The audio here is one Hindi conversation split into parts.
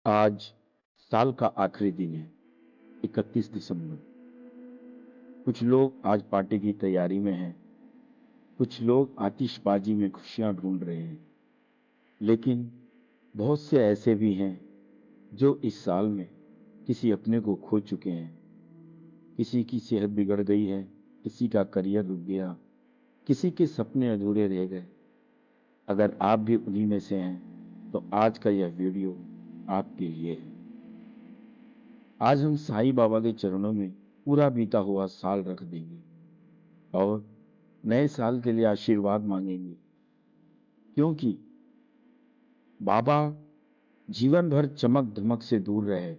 आज साल का आखिरी दिन है, 31 दिसंबर। कुछ लोग आज पार्टी की तैयारी में हैं, कुछ लोग आतिशबाजी में खुशियां ढूंढ रहे हैं, लेकिन बहुत से ऐसे भी हैं जो इस साल में किसी अपने को खो चुके हैं। किसी की सेहत बिगड़ गई है, किसी का करियर रुक गया, किसी के सपने अधूरे रह गए। अगर आप भी उन्हीं में से हैं, तो आज का यह वीडियो आपके लिए है। आज हम साईं बाबा के चरणों में पूरा बीता हुआ साल रख देंगे और नए साल के लिए आशीर्वाद मांगेंगे, क्योंकि बाबा जीवन भर चमक धमक से दूर रहे।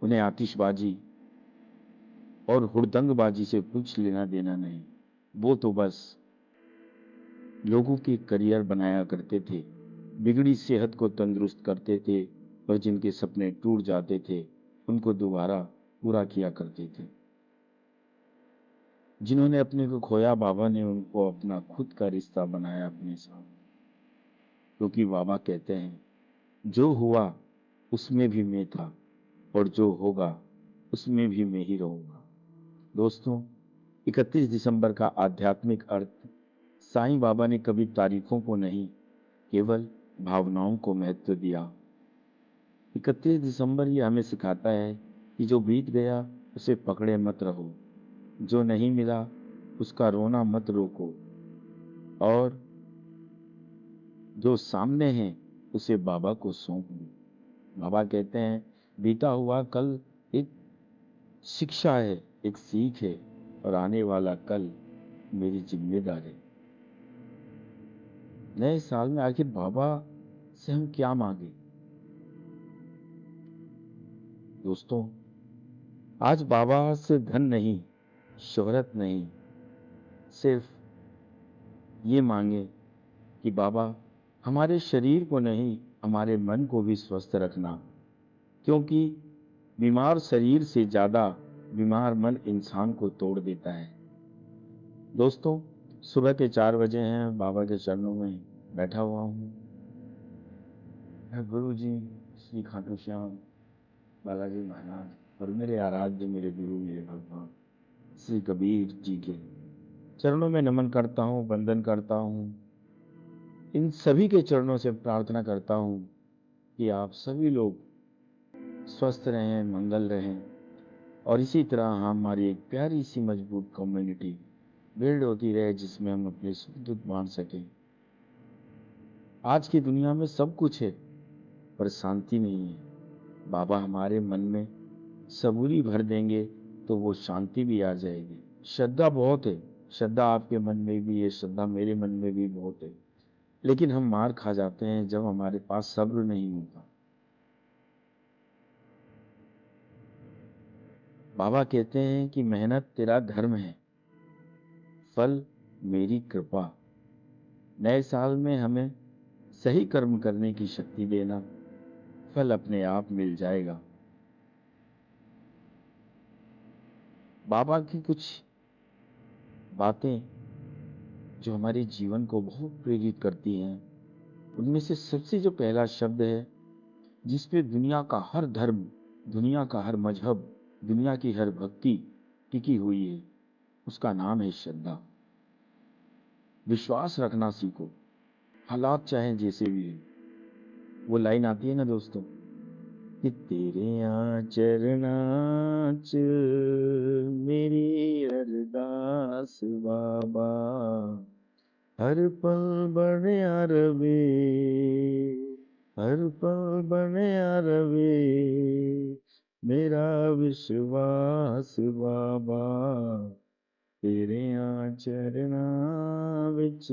उन्हें आतिशबाजी और हुड़दंगबाजी से कुछ लेना देना नहीं। वो तो बस लोगों के करियर बनाया करते थे, बिगड़ी सेहत को तंदुरुस्त करते थे और जिनके सपने टूट जाते थे उनको दोबारा पूरा किया करते थे। जिन्होंने अपने को खोया, बाबा ने उनको अपना खुद का रिश्ता बनाया अपने साथ। क्योंकि बाबा कहते हैं, जो हुआ उसमें भी मैं था और जो होगा उसमें भी मैं ही रहूंगा। दोस्तों, 31 दिसंबर का आध्यात्मिक अर्थ, साईं बाबा ने कभी तारीखों को नहीं, केवल भावनाओं को महत्व दिया। 31 दिसंबर ये हमें सिखाता है कि जो बीत गया उसे पकड़े मत रहो, जो नहीं मिला उसका रोना मत रोको, और जो सामने है उसे बाबा को सौंप दो। बाबा कहते हैं, बीता हुआ कल एक शिक्षा है, एक सीख है, और आने वाला कल मेरी जिम्मेदारी। नए साल में आखिर बाबा से हम क्या मांगे? दोस्तों, आज बाबा से धन नहीं, शोहरत नहीं, सिर्फ ये मांगे कि बाबा हमारे शरीर को नहीं, हमारे मन को भी स्वस्थ रखना, क्योंकि बीमार शरीर से ज्यादा बीमार मन इंसान को तोड़ देता है। दोस्तों, सुबह के 4 बजे हैं, बाबा के चरणों में बैठा हुआ हूँ। गुरु जी श्री खाटू श्याम बालाजी महाराज और मेरे आराध्य, मेरे गुरु, मेरे भगवान श्री कबीर जी के चरणों में नमन करता हूँ, वंदन करता हूँ। इन सभी के चरणों से प्रार्थना करता हूँ कि आप सभी लोग स्वस्थ रहें, मंगल रहें, और इसी तरह हमारी एक प्यारी सी मजबूत कम्युनिटी बिल्ड होती रहे, जिसमें हम अपने सुख दुख बांट सकें। आज की दुनिया में सब कुछ है पर शांति नहीं है। बाबा हमारे मन में सबूरी भर देंगे तो वो शांति भी आ जाएगी। श्रद्धा बहुत है, श्रद्धा आपके मन में भी है, श्रद्धा मेरे मन में भी बहुत है, लेकिन हम मार खा जाते हैं जब हमारे पास सब्र नहीं होता। बाबा कहते हैं कि मेहनत तेरा धर्म है, फल मेरी कृपा। नए साल में हमें सही कर्म करने की शक्ति देना, फल अपने आप मिल जाएगा। बाबा की कुछ बातें जो हमारे जीवन को बहुत प्रेरित करती हैं, उनमें से सबसे जो पहला शब्द है, जिसपे दुनिया का हर धर्म, दुनिया का हर मजहब, दुनिया की हर भक्ति टिकी हुई है, उसका नाम है श्रद्धा। विश्वास रखना सीखो, हालात चाहे जैसे भी है। वो लाइन आती है ना दोस्तों, कि तेरे चरनाच मेरी अरदास बाबा, हर पल बनया रवे, हर पल बनया रवे मेरा विश्वास बाबा, तेरे चरना विच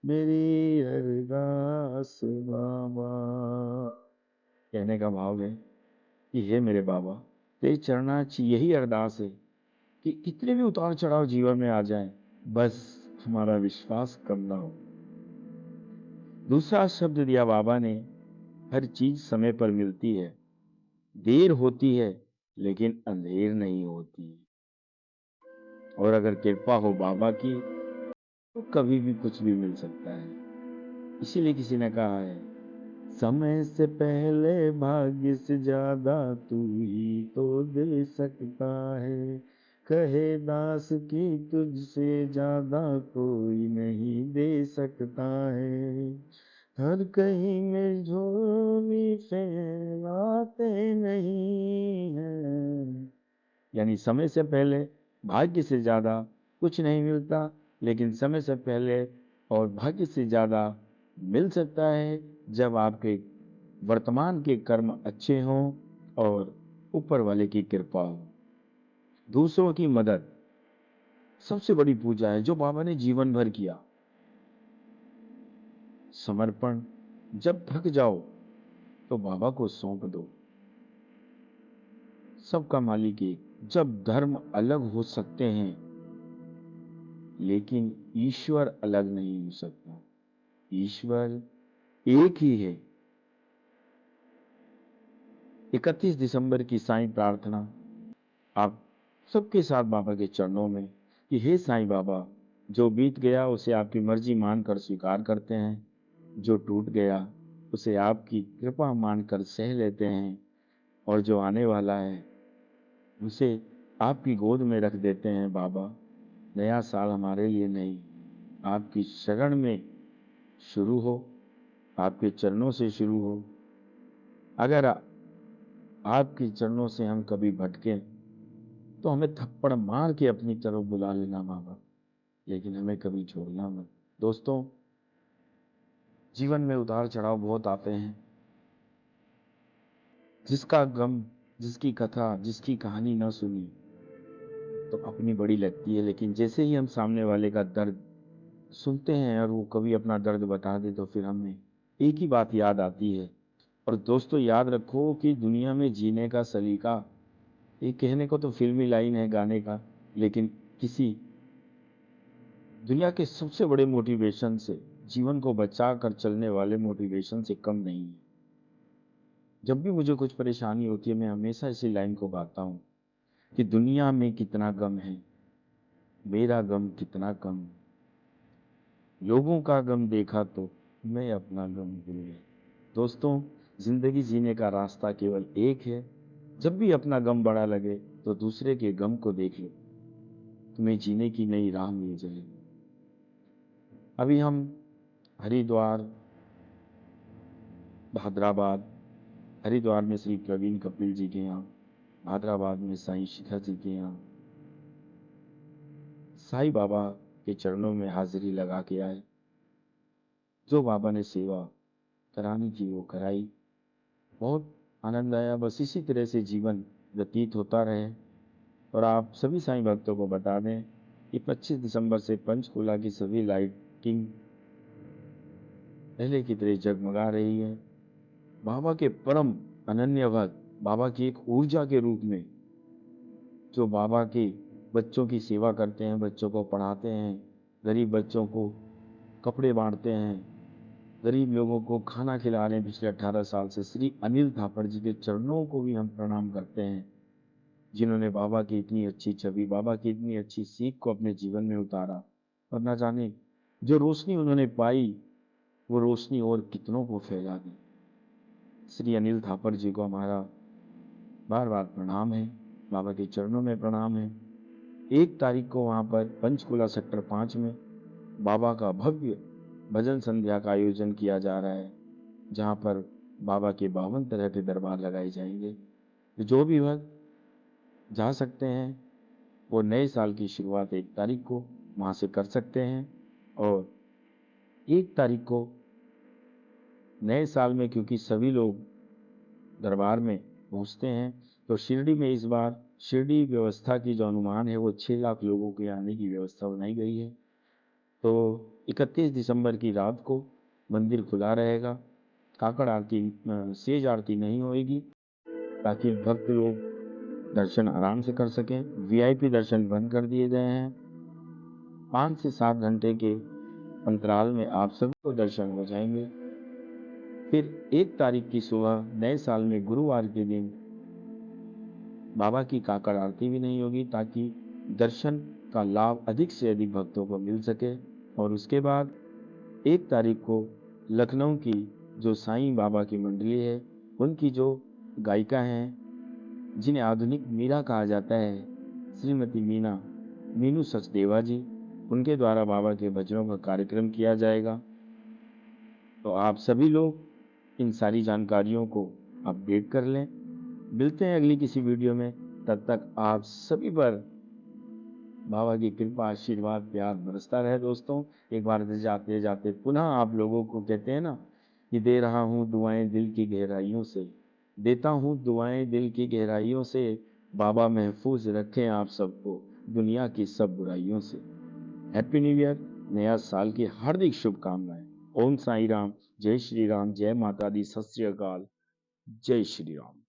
मेरी अरदास बाबा। कहने का भाव है कि हे मेरे बाबा, तेरे चरणाच यही अरदास है कि कितने भी उतार चढ़ाव जीवन में आ जाएं, बस हमारा विश्वास कम ना हो। दूसरा शब्द दिया बाबा ने, हर चीज समय पर मिलती है, देर होती है लेकिन अंधेर नहीं होती। और अगर कृपा हो बाबा की तो कभी भी कुछ भी मिल सकता है। इसीलिए किसी ने कहा है, समय से पहले भाग्य से ज्यादा तू ही तो दे सकता है, कहे दास की तुझसे ज्यादा कोई नहीं दे सकता है, हर कहीं में झोली फैलाते नहीं है। यानी समय से पहले भाग्य से ज्यादा कुछ नहीं मिलता, लेकिन समय से पहले और भाग्य से ज्यादा मिल सकता है जब आपके वर्तमान के कर्म अच्छे हों और ऊपर वाले की कृपा हो। दूसरों की मदद सबसे बड़ी पूजा है जो बाबा ने जीवन भर किया। समर्पण, जब थक जाओ तो बाबा को सौंप दो। सबका मालिक एक, जब धर्म अलग हो सकते हैं लेकिन ईश्वर अलग नहीं हो सकता, ईश्वर एक ही है। 31 दिसंबर की साईं प्रार्थना आप सबके साथ बाबा के चरणों में कि हे साईं बाबा, जो बीत गया उसे आपकी मर्जी मानकर स्वीकार करते हैं, जो टूट गया उसे आपकी कृपा मानकर सह लेते हैं, और जो आने वाला है उसे आपकी गोद में रख देते हैं। बाबा, नया साल हमारे लिए नहीं, आपकी शरण में शुरू हो, आपके चरणों से शुरू हो। अगर आपके चरणों से हम कभी भटके तो हमें थप्पड़ मार के अपनी तरफ बुला लेना बाबा, लेकिन हमें कभी छोड़ना मत। दोस्तों, जीवन में उतार चढ़ाव बहुत आते हैं। जिसका गम, जिसकी कथा, जिसकी कहानी न सुनी तो अपनी बड़ी लगती है, लेकिन जैसे ही हम सामने वाले का दर्द सुनते हैं और वो कभी अपना दर्द बता दे तो फिर हमें एक ही बात याद आती है। और दोस्तों, याद रखो कि दुनिया में जीने का सलीका, ये कहने को तो फिल्मी लाइन है गाने का, लेकिन किसी दुनिया के सबसे बड़े मोटिवेशन से, जीवन को बचा कर चलने वाले मोटिवेशन से कम नहीं है। जब भी मुझे कुछ परेशानी होती है मैं हमेशा इसी लाइन को गाता हूँ कि दुनिया में कितना गम है, मेरा गम कितना कम, लोगों का गम देखा तो मैं अपना गम भूल गया। दोस्तों, जिंदगी जीने का रास्ता केवल एक है। जब भी अपना गम बड़ा लगे तो दूसरे के गम को देख लो, तुम्हें जीने की नई राह मिल जाएगी। अभी हम हरिद्वार, भाद्राबाद, हरिद्वार में श्री प्रवीण कपिल जी के यहाँ, भाद्राबाद में साईं शिखर जी के यहाँ साईं बाबा के चरणों में हाजिरी लगा के आए। जो बाबा ने सेवा करानी थी वो कराई, बहुत आनंद आया। बस इसी तरह से जीवन व्यतीत होता रहे। और आप सभी साईं भक्तों को बता दें कि 25 दिसंबर से पंचकूला की सभी लाइटिंग पहले की तरह जगमगा रही है। बाबा के परम अनन्य भक्त, बाबा की एक ऊर्जा के रूप में, जो बाबा के बच्चों की सेवा करते हैं, बच्चों को पढ़ाते हैं, गरीब बच्चों को कपड़े बांटते हैं, गरीब लोगों को खाना खिला रहे हैं पिछले 18 साल से, श्री अनिल थापड़ जी के चरणों को भी हम प्रणाम करते हैं, जिन्होंने बाबा की इतनी अच्छी छवि, बाबा की इतनी अच्छी सीख को अपने जीवन में उतारा। और ना जाने जो रोशनी उन्होंने पाई वो रोशनी और कितनों को फैला दी। श्री अनिल थापर जी को हमारा बार बार प्रणाम है, बाबा के चरणों में प्रणाम है। 1 तारीख को वहाँ पर पंचकुला सेक्टर 5 में बाबा का भव्य भजन संध्या का आयोजन किया जा रहा है, जहाँ पर बाबा के 52 तरह के दरबार लगाए जाएंगे। जो भी भक्त जा सकते हैं वो नए साल की शुरुआत 1 तारीख को वहाँ से कर सकते हैं। और 1 तारीख को नए साल में, क्योंकि सभी लोग दरबार में पहुंचते हैं, तो शिरडी में इस बार शिरडी व्यवस्था की जो अनुमान है वो 6 लाख लोगों के आने की व्यवस्था बनाई गई है। तो 31 दिसंबर की रात को मंदिर खुला रहेगा। काकड़ आरती, सेज आरती नहीं होगी, ताकि भक्त लोग दर्शन आराम से कर सकें। वीआईपी दर्शन बंद कर दिए गए हैं। 5 से 7 घंटे के अंतराल में आप सभी को दर्शन हो जाएंगे। फिर 1 तारीख की सुबह नए साल में गुरुवार के दिन बाबा की काकड़ आरती भी नहीं होगी, ताकि दर्शन का लाभ अधिक से अधिक भक्तों को मिल सके। और उसके बाद 1 तारीख को लखनऊ की जो साईं बाबा की मंडली है, उनकी जो गायिका हैं, जिन्हें आधुनिक मीरा कहा जाता है, श्रीमती मीनू सचदेवा जी, उनके द्वारा बाबा के भजनों का कार्यक्रम किया जाएगा। तो आप सभी लोग इन सारी जानकारियों को अपडेट कर लें। मिलते हैं अगली किसी वीडियो में, तब तक आप सभी पर बाबा की कृपा, आशीर्वाद, प्यार बरसता रहे दोस्तों। एक बार जाते जाते पुनः आप लोगों को कहते हैं ना कि दे रहा हूँ दुआएं दिल की गहराइयों से, देता हूँ दुआएं दिल की गहराइयों से। बाबा महफूज रखें आप सबको दुनिया की सब बुराइयों से। हैप्पी न्यू ईयर, नया साल की हार्दिक शुभकामनाएं। ओम साई राम, जय श्री राम, जय माता दी, सत श्री अकाल, जय श्री राम।